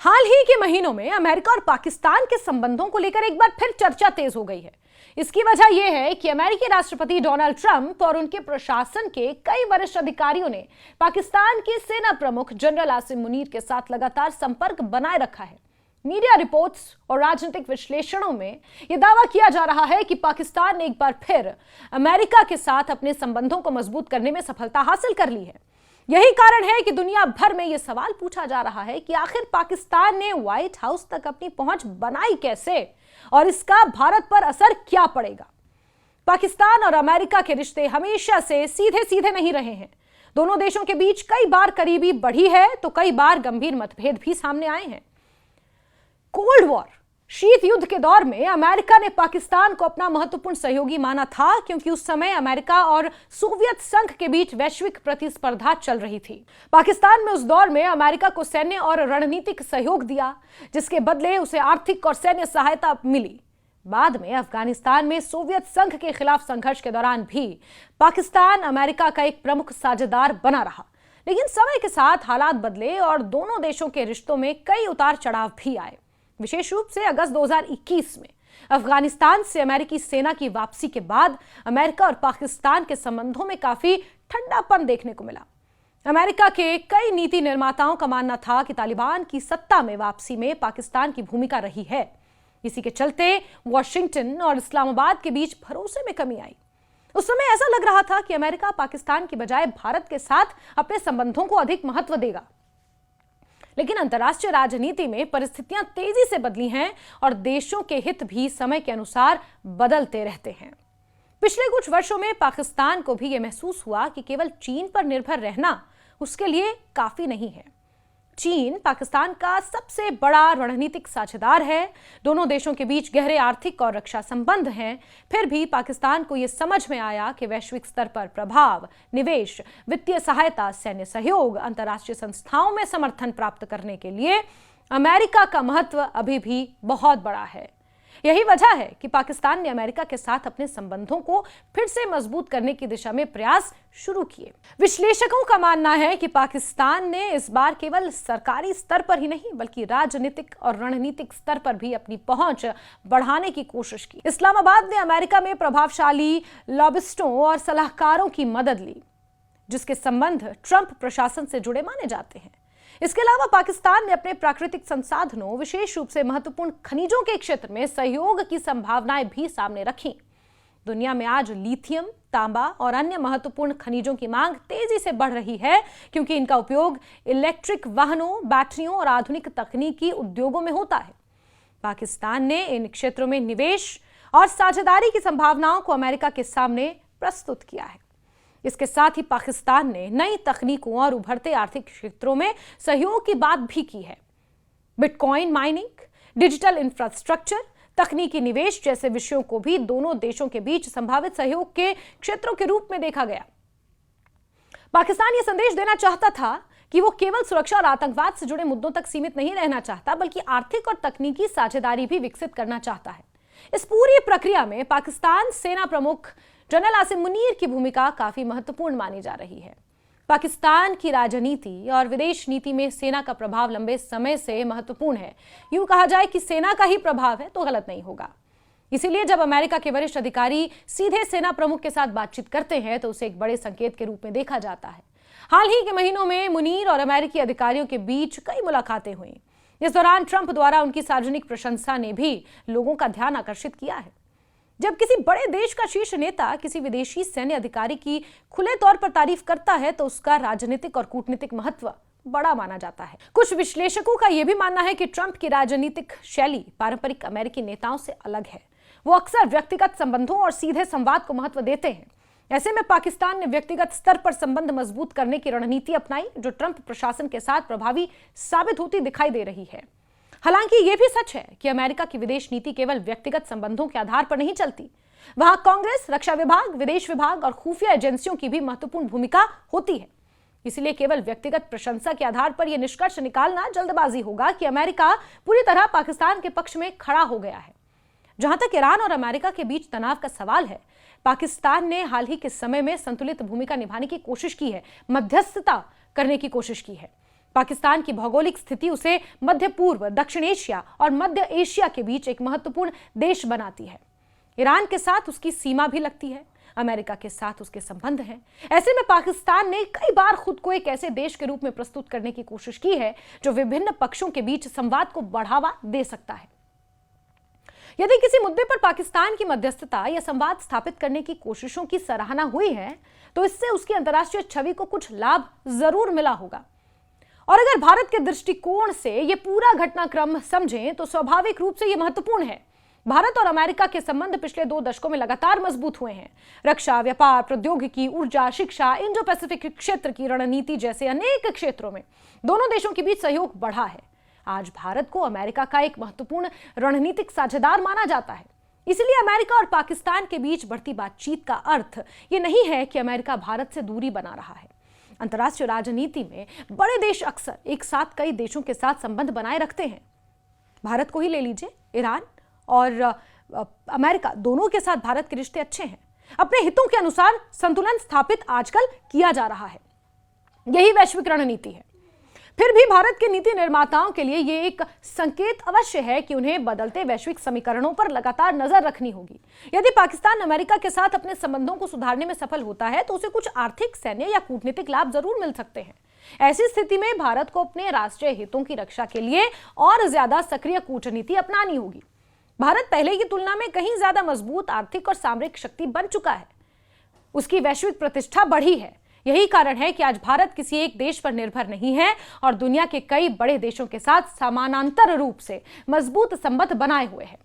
हाल ही के महीनों में अमेरिका और पाकिस्तान के संबंधों को लेकर एक बार फिर चर्चा तेज हो गई है। इसकी वजह यह है कि अमेरिकी राष्ट्रपति डोनाल्ड ट्रंप और उनके प्रशासन के कई वरिष्ठ अधिकारियों ने पाकिस्तान के सेना प्रमुख जनरल आसिम मुनीर के साथ लगातार संपर्क बनाए रखा है। मीडिया रिपोर्ट्स और राजनीतिक विश्लेषणों में यह दावा किया जा रहा है कि पाकिस्तान ने एक बार फिर अमेरिका के साथ अपने संबंधों को मजबूत करने में सफलता हासिल कर ली है। यही कारण है कि दुनिया भर में यह सवाल पूछा जा रहा है कि आखिर पाकिस्तान ने व्हाइट हाउस तक अपनी पहुंच बनाई कैसे और इसका भारत पर असर क्या पड़ेगा। पाकिस्तान और अमेरिका के रिश्ते हमेशा से सीधे सीधे नहीं रहे हैं। दोनों देशों के बीच कई बार करीबी बढ़ी है तो कई बार गंभीर मतभेद भी सामने आए हैं। कोल्ड वॉर शीत युद्ध के दौर में अमेरिका ने पाकिस्तान को अपना महत्वपूर्ण सहयोगी माना था, क्योंकि उस समय अमेरिका और सोवियत संघ के बीच वैश्विक प्रतिस्पर्धा चल रही थी। पाकिस्तान में उस दौर में अमेरिका को सैन्य और रणनीतिक सहयोग दिया, जिसके बदले उसे आर्थिक और सैन्य सहायता मिली। बाद में अफगानिस्तान में सोवियत संघ के खिलाफ संघर्ष के दौरान भी पाकिस्तान अमेरिका का एक प्रमुख साझेदार बना रहा। लेकिन समय के साथ हालात बदले और दोनों देशों के रिश्तों में कई उतार चढ़ाव भी आए। विशेष रूप से अगस्त 2021 में अफगानिस्तान से अमेरिकी सेना की वापसी के बाद अमेरिका और पाकिस्तान के संबंधों में काफी ठंडापन देखने को मिला। अमेरिका के कई नीति निर्माताओं का मानना था कि तालिबान की सत्ता में वापसी में पाकिस्तान की भूमिका रही है। इसी के चलते वॉशिंगटन और इस्लामाबाद के बीच भरोसे में कमी आई। उस समय ऐसा लग रहा था कि अमेरिका पाकिस्तान की बजाय भारत के साथ अपने संबंधों को अधिक महत्व देगा। लेकिन अंतर्राष्ट्रीय राजनीति में परिस्थितियां तेजी से बदली हैं और देशों के हित भी समय के अनुसार बदलते रहते हैं। पिछले कुछ वर्षों में पाकिस्तान को भी यह महसूस हुआ कि केवल चीन पर निर्भर रहना उसके लिए काफी नहीं है। चीन पाकिस्तान का सबसे बड़ा रणनीतिक साझेदार है। दोनों देशों के बीच गहरे आर्थिक और रक्षा संबंध हैं। फिर भी पाकिस्तान को यह समझ में आया कि वैश्विक स्तर पर प्रभाव, निवेश, वित्तीय सहायता, सैन्य सहयोग, अंतर्राष्ट्रीय संस्थाओं में समर्थन प्राप्त करने के लिए अमेरिका का महत्व अभी भी बहुत बड़ा है। यही वजह है कि पाकिस्तान ने अमेरिका के साथ अपने संबंधों को फिर से मजबूत करने की दिशा में प्रयास शुरू किए। विश्लेषकों का मानना है कि पाकिस्तान ने इस बार केवल सरकारी स्तर पर ही नहीं बल्कि राजनीतिक और रणनीतिक स्तर पर भी अपनी पहुंच बढ़ाने की कोशिश की। इस्लामाबाद ने अमेरिका में प्रभावशाली लॉबिस्टों और सलाहकारों की मदद ली, जिसके संबंध ट्रंप प्रशासन से जुड़े माने जाते हैं। इसके अलावा पाकिस्तान ने अपने प्राकृतिक संसाधनों, विशेष रूप से महत्वपूर्ण खनिजों के क्षेत्र में सहयोग की संभावनाएं भी सामने रखी। दुनिया में आज लिथियम, तांबा और अन्य महत्वपूर्ण खनिजों की मांग तेजी से बढ़ रही है, क्योंकि इनका उपयोग इलेक्ट्रिक वाहनों, बैटरियों और आधुनिक तकनीकी उद्योगों में होता है। पाकिस्तान ने इन क्षेत्रों में निवेश और साझेदारी की संभावनाओं को अमेरिका के सामने प्रस्तुत किया है। इसके साथ ही पाकिस्तान ने नई तकनीकों और उभरते आर्थिक क्षेत्रों में सहयोग की बात भी की है। बिटकॉइन माइनिंग, डिजिटल इंफ्रास्ट्रक्चर, तकनीकी निवेश जैसे विषयों को भी दोनों देशों के बीच संभावित सहयोग के क्षेत्रों के रूप में देखा गया। पाकिस्तान यह संदेश देना चाहता था कि वो केवल सुरक्षा और आतंकवाद से जुड़े मुद्दों तक सीमित नहीं रहना चाहता, बल्कि आर्थिक और तकनीकी साझेदारी भी विकसित करना चाहता है। इस पूरी प्रक्रिया में पाकिस्तान सेना प्रमुख जनरल आसिम मुनीर की भूमिका काफी महत्वपूर्ण मानी जा रही है। पाकिस्तान की राजनीति और विदेश नीति में सेना का प्रभाव लंबे समय से महत्वपूर्ण है। यूं कहा जाए कि सेना का ही प्रभाव है तो गलत नहीं होगा। इसीलिए जब अमेरिका के वरिष्ठ अधिकारी सीधे सेना प्रमुख के साथ बातचीत करते हैं तो उसे एक बड़े संकेत के रूप में देखा जाता है। हाल ही के महीनों में मुनीर और अमेरिकी अधिकारियों के बीच कई मुलाकातें हुई। इस दौरान ट्रंप द्वारा उनकी सार्वजनिक प्रशंसा ने भी लोगों का ध्यान आकर्षित किया है। जब किसी बड़े देश का शीर्ष नेता किसी विदेशी सैन्य अधिकारी की खुले तौर पर तारीफ करता है तो उसका राजनीतिक और कूटनीतिक महत्व बड़ा माना जाता है। कुछ विश्लेषकों का यह भी मानना है कि ट्रंप की राजनीतिक शैली पारंपरिक अमेरिकी नेताओं से अलग है। वो अक्सर व्यक्तिगत संबंधों और सीधे संवाद को महत्व देते हैं। ऐसे में पाकिस्तान ने व्यक्तिगत स्तर पर संबंध मजबूत करने की रणनीति अपनाई, जो ट्रंप प्रशासन के साथ प्रभावी साबित होती दिखाई दे रही है। हालांकि यह भी सच है कि अमेरिका की विदेश नीति केवल व्यक्तिगत संबंधों के आधार पर नहीं चलती। वहां कांग्रेस, रक्षा विभाग, विदेश विभाग और खुफिया एजेंसियों की भी महत्वपूर्ण भूमिका होती है। इसलिए केवल व्यक्तिगत प्रशंसा के आधार पर यह निष्कर्ष निकालना जल्दबाजी होगा कि अमेरिका पूरी तरह पाकिस्तान के पक्ष में खड़ा हो गया है। जहां तक ईरान और अमेरिका के बीच तनाव का सवाल है, पाकिस्तान ने हाल ही के समय में संतुलित भूमिका निभाने की कोशिश की है, मध्यस्थता करने की कोशिश की है। पाकिस्तान की भौगोलिक स्थिति उसे मध्य पूर्व, दक्षिण एशिया और मध्य एशिया के बीच एक महत्वपूर्ण देश बनाती है। ईरान के साथ उसकी सीमा भी लगती है, अमेरिका के साथ उसके संबंध हैं। ऐसे में पाकिस्तान ने कई बार खुद को एक ऐसे देश के रूप में प्रस्तुत करने की कोशिश की है जो विभिन्न पक्षों के बीच संवाद को बढ़ावा दे सकता है। यदि किसी मुद्दे पर पाकिस्तान की मध्यस्थता या संवाद स्थापित करने की कोशिशों की सराहना हुई है तो इससे उसकी अंतर्राष्ट्रीय छवि को कुछ लाभ जरूर मिला होगा। और अगर भारत के दृष्टिकोण से यह पूरा घटनाक्रम समझें तो स्वाभाविक रूप से यह महत्वपूर्ण है। भारत और अमेरिका के संबंध पिछले 2 दशकों में लगातार मजबूत हुए हैं। रक्षा, व्यापार, प्रौद्योगिकी, ऊर्जा, शिक्षा, इंडो पैसिफिक क्षेत्र की रणनीति जैसे अनेक क्षेत्रों में दोनों देशों के बीच सहयोग बढ़ा है। आज भारत को अमेरिका का एक महत्वपूर्ण रणनीतिक साझेदार माना जाता है। इसलिए अमेरिका और पाकिस्तान के बीच बढ़ती बातचीत का अर्थ ये नहीं है कि अमेरिका भारत से दूरी बना रहा है। अंतर्राष्ट्रीय राजनीति में बड़े देश अक्सर एक साथ कई देशों के साथ संबंध बनाए रखते हैं। भारत को ही ले लीजिए, ईरान और अमेरिका दोनों के साथ भारत के रिश्ते अच्छे हैं। अपने हितों के अनुसार संतुलन स्थापित आजकल किया जा रहा है। यही वैश्विक रणनीति है। फिर भी भारत के नीति निर्माताओं के लिए यह एक संकेत अवश्य है कि उन्हें बदलते वैश्विक समीकरणों पर लगातार नजर रखनी होगी। यदि पाकिस्तान अमेरिका के साथ अपने संबंधों को सुधारने में सफल होता है तो उसे कुछ आर्थिक, सैन्य या कूटनीतिक लाभ जरूर मिल सकते हैं। ऐसी स्थिति में भारत को अपने राष्ट्रीय हितों की रक्षा के लिए और ज्यादा सक्रिय कूटनीति अपनानी होगी। भारत पहले की तुलना में कहीं ज्यादा मजबूत आर्थिक और सामरिक शक्ति बन चुका है। उसकी वैश्विक प्रतिष्ठा बढ़ी है। यही कारण है कि आज भारत किसी एक देश पर निर्भर नहीं है और दुनिया के कई बड़े देशों के साथ समानांतर रूप से मजबूत संबंध बनाए हुए है।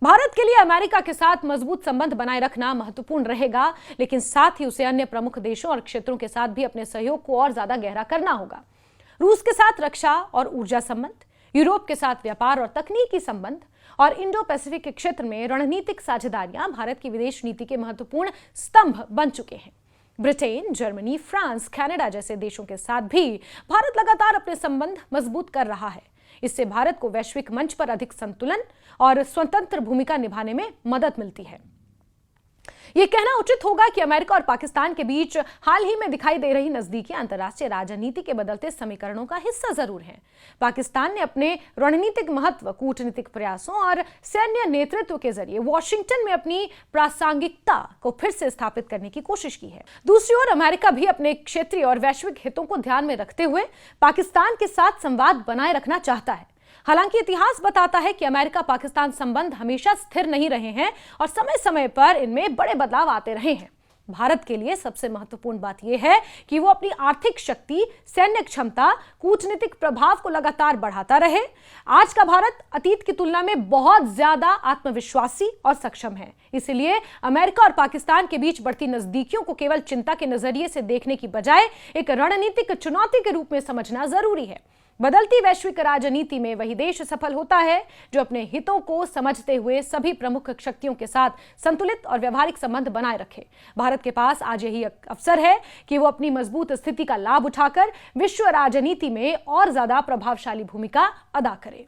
भारत के लिए अमेरिका के साथ मजबूत संबंध बनाए रखना महत्वपूर्ण रहेगा, लेकिन साथ ही उसे अन्य प्रमुख देशों और क्षेत्रों के साथ भी अपने सहयोग को और ज्यादा गहरा करना होगा। रूस के साथ रक्षा और ऊर्जा संबंध, यूरोप के साथ व्यापार और तकनीकी संबंध और इंडो पैसिफिक के क्षेत्र में रणनीतिक साझेदारियां भारत की विदेश नीति के महत्वपूर्ण स्तंभ बन चुके हैं। ब्रिटेन, जर्मनी, फ्रांस, कनाडा जैसे देशों के साथ भी भारत लगातार अपने संबंध मजबूत कर रहा है। इससे भारत को वैश्विक मंच पर अधिक संतुलन और स्वतंत्र भूमिका निभाने में मदद मिलती है। यह कहना उचित होगा कि अमेरिका और पाकिस्तान के बीच हाल ही में दिखाई दे रही नजदीकियां अंतर्राष्ट्रीय राजनीति के बदलते समीकरणों का हिस्सा जरूर हैं। पाकिस्तान ने अपने रणनीतिक महत्व, कूटनीतिक प्रयासों और सैन्य नेतृत्व के जरिए वॉशिंगटन में अपनी प्रासंगिकता को फिर से स्थापित करने की कोशिश की है। दूसरी ओर अमेरिका भी अपने क्षेत्रीय और वैश्विक हितों को ध्यान में रखते हुए पाकिस्तान के साथ संवाद बनाए रखना चाहता है। हालांकि इतिहास बताता है कि अमेरिका पाकिस्तान संबंध हमेशा स्थिर नहीं रहे हैं और समय समय पर इनमें बड़े बदलाव आते रहे हैं। भारत के लिए सबसे महत्वपूर्ण बात यह है कि वो अपनी आर्थिक शक्ति, सैन्य क्षमता, कूटनीतिक प्रभाव को लगातार बढ़ाता रहे। आज का भारत अतीत की तुलना में बहुत ज्यादा आत्मविश्वासी और सक्षम है। इसलिए अमेरिका और पाकिस्तान के बीच बढ़ती नजदीकियों को केवल चिंता के नजरिए से देखने की बजाय एक रणनीतिक चुनौती के रूप में समझना जरूरी है। बदलती वैश्विक राजनीति में वही देश सफल होता है जो अपने हितों को समझते हुए सभी प्रमुख शक्तियों के साथ संतुलित और व्यवहारिक संबंध बनाए रखे। भारत के पास आज यही अवसर है कि वो अपनी मजबूत स्थिति का लाभ उठाकर विश्व राजनीति में और ज्यादा प्रभावशाली भूमिका अदा करे।